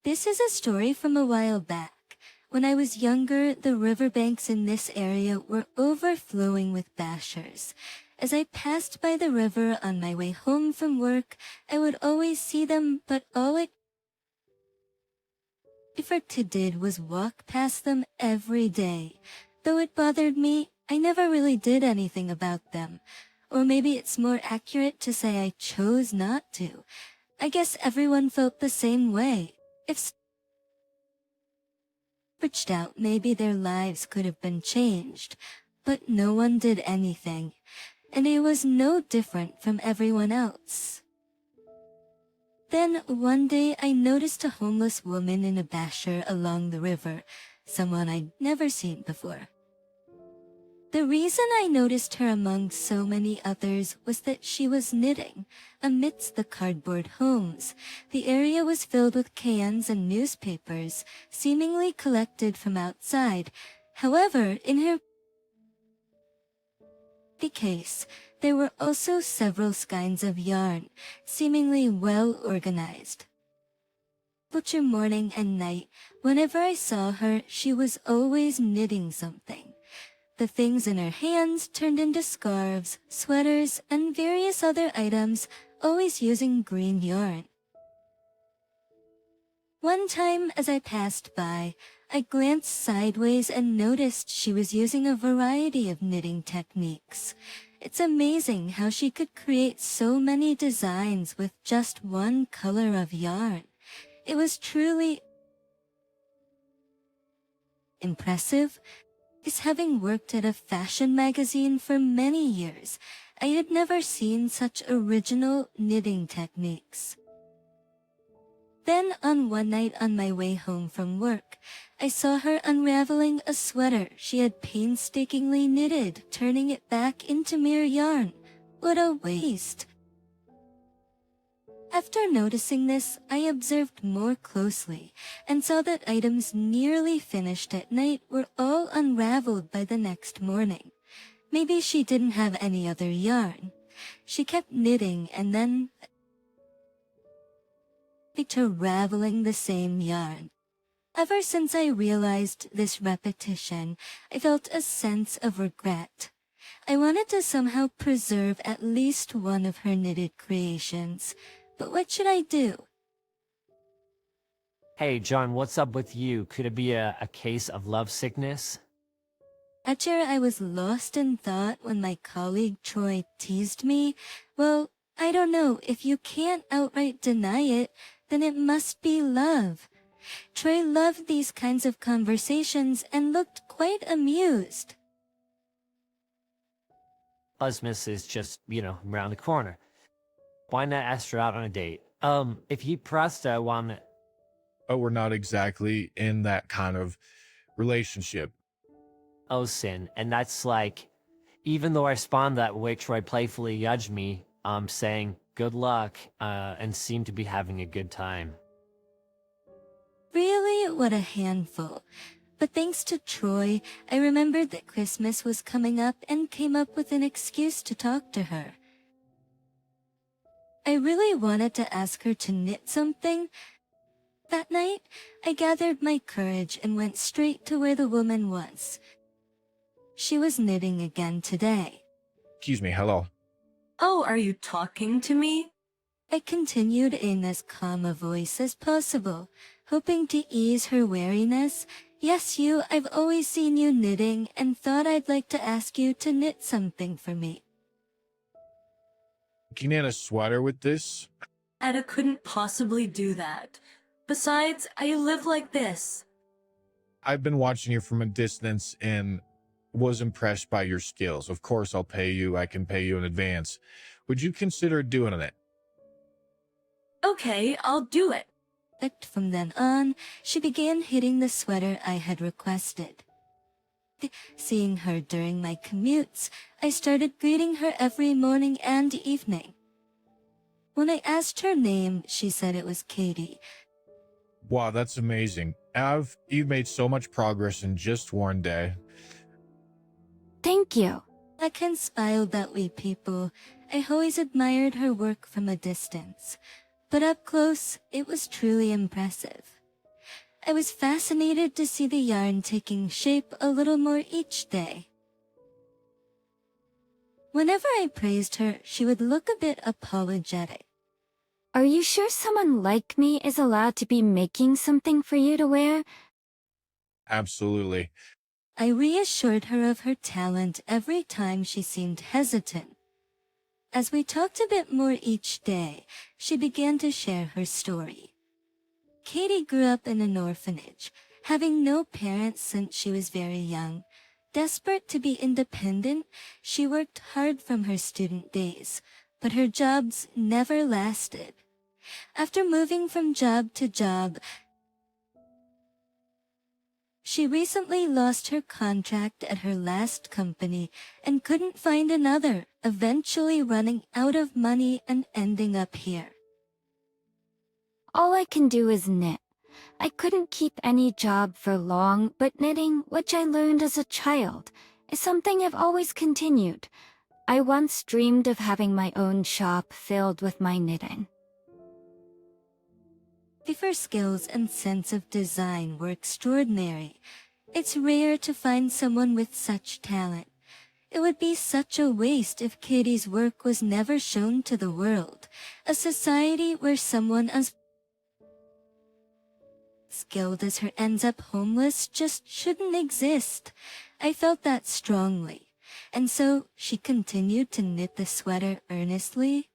This is a story from a while back. When I was younger, the riverbanks in this area were overflowing with bashers. As I passed by the river on my way home from work, I would always see them, but all I did was walk past them every day. Though it bothered me, I never really did anything about them. Or maybe it's more accurate to say I chose not to. I guess everyone felt the same way. If reached out, maybe their lives could have been changed, but no one did anything, and it was no different from everyone else. Then one day I noticed a homeless woman in a basher along the river, someone I'd never seen before. The reason I noticed her among so many others was that she was knitting. Amidst the cardboard homes, the area was filled with cans and newspapers, seemingly collected from outside. However, in her case, there were also several skeins of yarn, seemingly well organized. Butcher morning and night, whenever I saw her, she was always knitting something. The things in her hands turned into scarves, sweaters, and various other items, always using green yarn. One time, as I passed by, I glanced sideways and noticed she was using a variety of knitting techniques. It's amazing how she could create so many designs with just one color of yarn. It was truly impressive. Having worked at a fashion magazine for many years, I had never seen such original knitting techniques. Then on one night on my way home from work, I saw her unraveling a sweater she had painstakingly knitted, turning it back into mere yarn. What a waste! After noticing this, I observed more closely and saw that items nearly finished at night were all unraveled by the next morning. Maybe she didn't have any other yarn. She kept knitting and then to raveling the same yarn. Ever since I realized this repetition, I felt a sense of regret. I wanted to somehow preserve at least one of her knitted creations. But what should I do? Hey, John, what's up with you? Could it be a case of lovesickness? After I was lost in thought when my colleague Troy teased me. Well, I don't know. If you can't outright deny it, then it must be love. Troy loved these kinds of conversations and looked quite amused. Buzzmas is just, around the corner. Why not ask her out on a date? If you pressed one... But we're not exactly in that kind of relationship. Oh, sin. And that's like, even though I respond that way, Troy playfully judged me, saying, good luck, and seemed to be having a good time. Really? What a handful. But thanks to Troy, I remembered that Christmas was coming up and came up with an excuse to talk to her. I really wanted to ask her to knit something. That night, I gathered my courage and went straight to where the woman was. She was knitting again today. Excuse me, hello. Oh, are you talking to me? I continued in as calm a voice as possible, hoping to ease her wariness. Yes, I've always seen you knitting and thought I'd like to ask you to knit something for me. Can you knit a sweater with this? Ada couldn't possibly do that. Besides, I live like this. I've been watching you from a distance and was impressed by your skills. Of course, I'll pay you. I can pay you in advance. Would you consider doing it? Okay, I'll do it. From then on, she began hitting the sweater I had requested. Seeing her during my commutes, I started greeting her every morning and evening. When I asked her name, she said it was Katie. Wow, that's amazing. You've made so much progress in just one day. Thank you. I can smile that way, people. I always admired her work from a distance, but up close, it was truly impressive. I was fascinated to see the yarn taking shape a little more each day. Whenever I praised her, she would look a bit apologetic. Are you sure someone like me is allowed to be making something for you to wear? Absolutely. I reassured her of her talent every time she seemed hesitant. As we talked a bit more each day, she began to share her story. Katie grew up in an orphanage, having no parents since she was very young. Desperate to be independent, she worked hard from her student days, but her jobs never lasted. After moving from job to job, she recently lost her contract at her last company and couldn't find another, eventually running out of money and ending up here. All I can do is knit. I couldn't keep any job for long, but knitting, which I learned as a child, is something I've always continued. I once dreamed of having my own shop filled with my knitting. If her skills and sense of design were extraordinary, it's rare to find someone with such talent. It would be such a waste if Katie's work was never shown to the world. A society where someone as skilled as her ends up homeless just shouldn't exist. I felt that strongly, and so she continued to knit the sweater earnestly.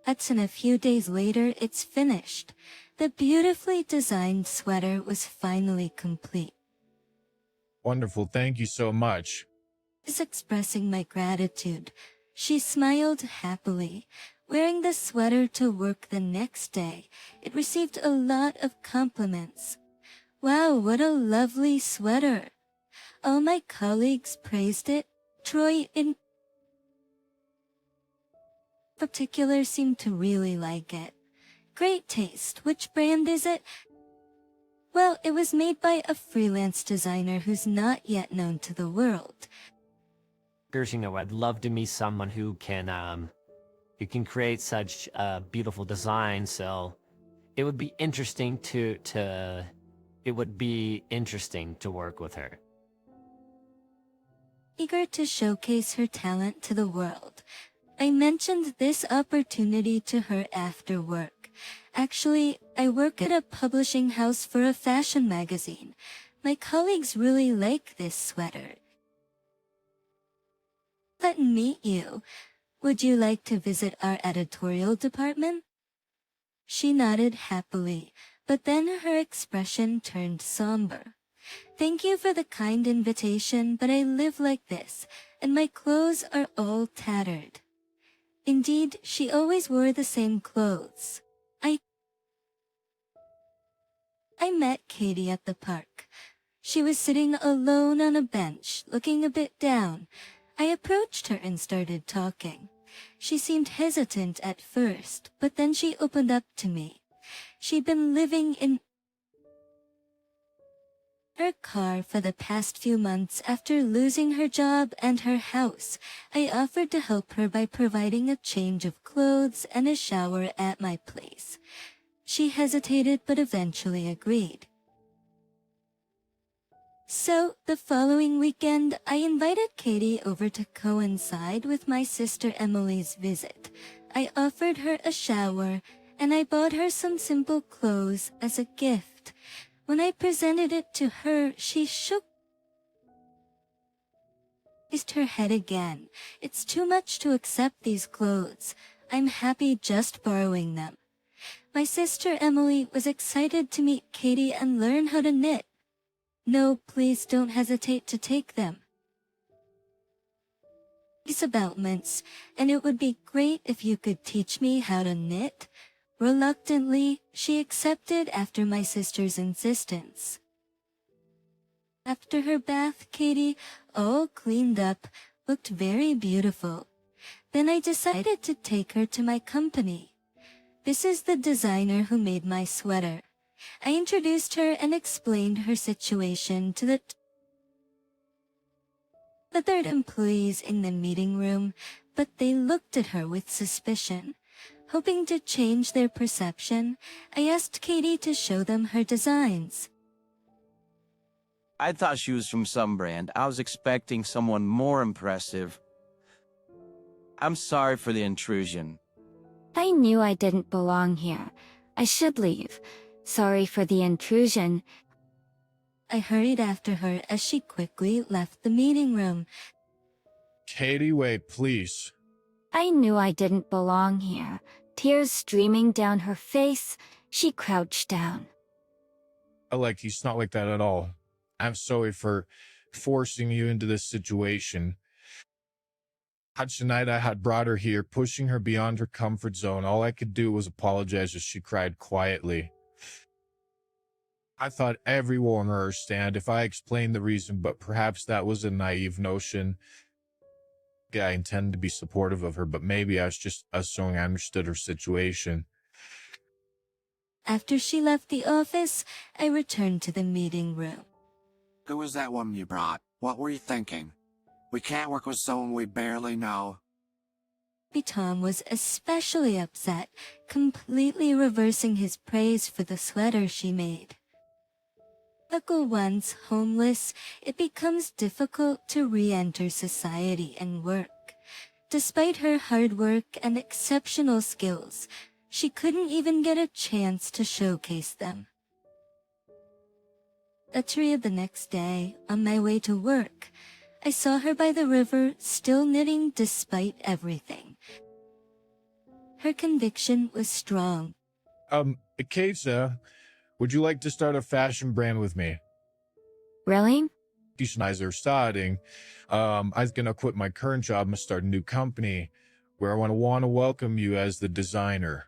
And a few days later, it's finished. The beautifully designed sweater was finally complete. Wonderful. Thank you so much. Just expressing my gratitude, she smiled happily. Wearing the sweater to work the next day, it received a lot of compliments. Wow, what a lovely sweater. All my colleagues praised it. Troy in particular seemed to really like it. Great taste. Which brand is it? Well, it was made by a freelance designer who's not yet known to the world. I'd love to meet someone who can create such beautiful designs. So it would be interesting to work with her. Eager to showcase her talent to the world, I mentioned this opportunity to her after work. Actually, I work at a publishing house for a fashion magazine. My colleagues really like this sweater. Let me meet you. Would you like to visit our editorial department? She nodded happily, but then her expression turned somber. Thank you for the kind invitation, but I live like this, and my clothes are all tattered. Indeed, she always wore the same clothes. I met Katie at the park. She was sitting alone on a bench, looking a bit down. I approached her and started talking. She seemed hesitant at first, but then she opened up to me. She'd been living in her car for the past few months after losing her job and her house. I offered to help her by providing a change of clothes and a shower at my place. She hesitated but eventually agreed. So, the following weekend, I invited Katie over to coincide with my sister Emily's visit. I offered her a shower, and I bought her some simple clothes as a gift. When I presented it to her, she shook her head again. It's too much to accept these clothes. I'm happy just borrowing them. My sister Emily was excited to meet Katie and learn how to knit. No, please don't hesitate to take them. It's about mints, and it would be great if you could teach me how to knit. Reluctantly, she accepted after my sister's insistence. After her bath, Katie, all cleaned up, looked very beautiful. Then I decided to take her to my company. This is the designer who made my sweater. I introduced her and explained her situation to the third employees in the meeting room, but they looked at her with suspicion. Hoping to change their perception, I asked Katie to show them her designs. I thought she was from some brand. I was expecting someone more impressive. I'm sorry for the intrusion. I knew I didn't belong here. I should leave. Sorry for the intrusion. I hurried after her as she quickly left the meeting room. Katie, wait, please. I knew I didn't belong here. Tears streaming down her face, she crouched down. Aleki, it's not like that at all. I'm sorry for forcing you into this situation. Tonight I had brought her here, pushing her beyond her comfort zone. All I could do was apologize as she cried quietly. I thought everyone would understand if I explained the reason, but perhaps that was a naive notion. I intended to be supportive of her, but maybe I was just assuming I understood her situation. After she left the office, I returned to the meeting room. Who was that woman you brought? What were you thinking? We can't work with someone we barely know. Tom was especially upset, completely reversing his praise for the sweater she made. Once homeless, it becomes difficult to re-enter society and work. Despite her hard work and exceptional skills, she couldn't even get a chance to showcase them. The next day, on my way to work, I saw her by the river, still knitting despite everything. Her conviction was strong. Aita, would you like to start a fashion brand with me? Really? Are starting. I was gonna quit my current job and start a new company where I want to welcome you as the designer.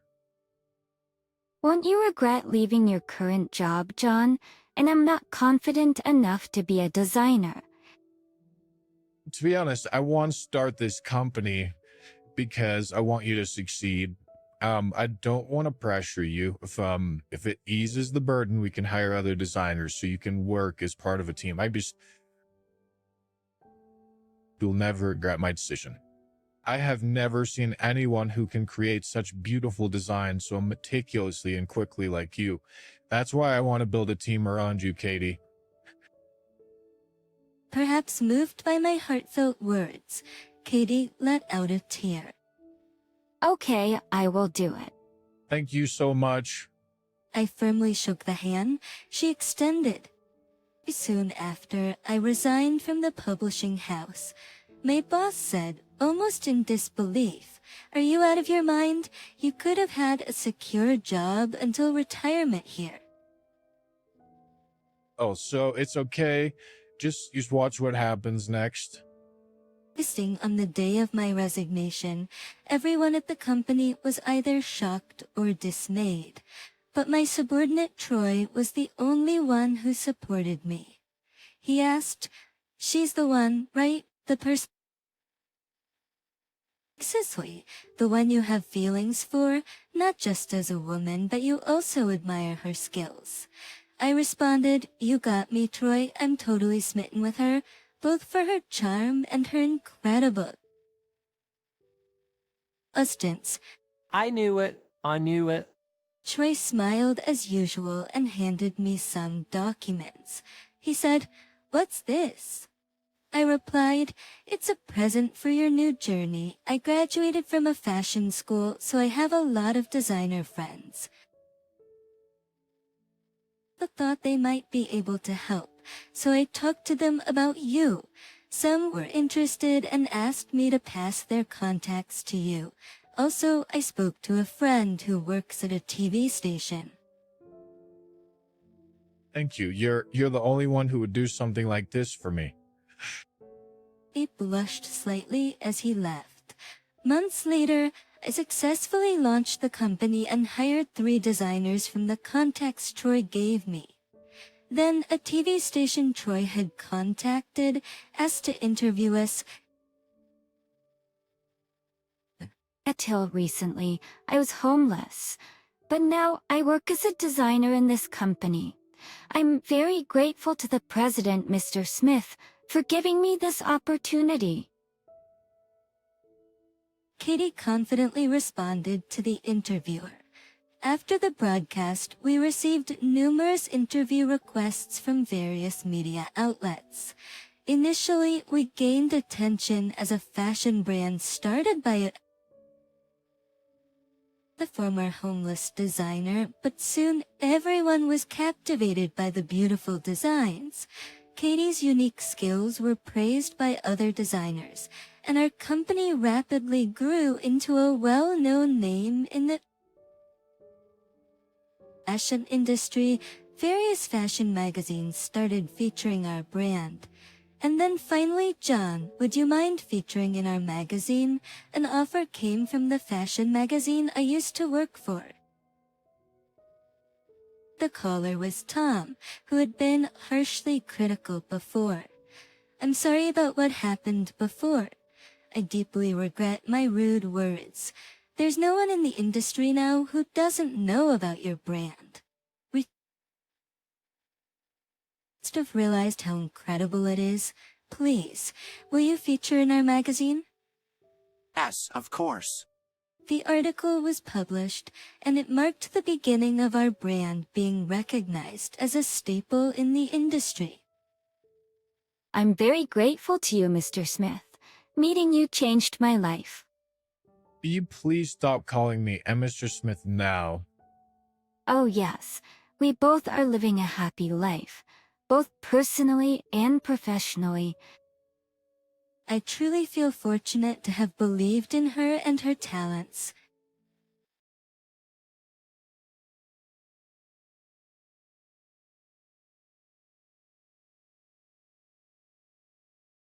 Won't you regret leaving your current job, John? And I'm not confident enough to be a designer. To be honest, I want to start this company because I want you to succeed. I don't want to pressure you. If it eases the burden, we can hire other designers so you can work as part of a team. You'll never regret my decision. I have never seen anyone who can create such beautiful designs so meticulously and quickly like you. That's why I want to build a team around you, Katie. Perhaps moved by my heartfelt words, Katie let out a tear. Okay, I will do it. Thank you so much. I firmly shook the hand she extended. Soon after, I resigned from the publishing house. My boss said, almost in disbelief, "Are you out of your mind? You could have had a secure job until retirement here." Oh, so it's okay. Just watch what happens next. On the day of my resignation, everyone at the company was either shocked or dismayed, but my subordinate Troy was the only one who supported me. He asked, "She's the one, right? The person the one you have feelings for, not just as a woman, but you also admire her skills." I responded, "You got me, Troy. I'm totally smitten with her, both for her charm and her incredible stunts." I knew it. I knew it. Troy smiled as usual and handed me some documents. He said, "What's this?" I replied, "It's a present for your new journey. I graduated from a fashion school, so I have a lot of designer friends. I thought they might be able to help, so I talked to them about you. Some were interested and asked me to pass their contacts to you. Also, I spoke to a friend who works at a TV station." Thank you. You're the only one who would do something like this for me. He blushed slightly as he left. Months later, I successfully launched the company and hired 3 designers from the contacts Troy gave me. Then a TV station Troy had contacted asked to interview us. Until recently, I was homeless, but now I work as a designer in this company. I'm very grateful to the president, Mr. Smith, for giving me this opportunity. Katie confidently responded to the interviewer. After the broadcast, we received numerous interview requests from various media outlets. Initially, we gained attention as a fashion brand started by the former homeless designer, but soon everyone was captivated by the beautiful designs. Katie's unique skills were praised by other designers, and our company rapidly grew into a well-known name in the fashion industry. Various fashion magazines started featuring our brand. And then finally, John, would you mind featuring in our magazine? An offer came from the fashion magazine I used to work for. The caller was Tom, who had been harshly critical before. I'm sorry about what happened before. I deeply regret my rude words. There's no one in the industry now who doesn't know about your brand. We must have realized how incredible it is. Please, will you feature in our magazine? Yes, of course. The article was published, and it marked the beginning of our brand being recognized as a staple in the industry. I'm very grateful to you, Mr. Smith. Meeting you changed my life. Will you please stop calling me Mr. Smith now? Oh yes, we both are living a happy life, both personally and professionally. I truly feel fortunate to have believed in her and her talents.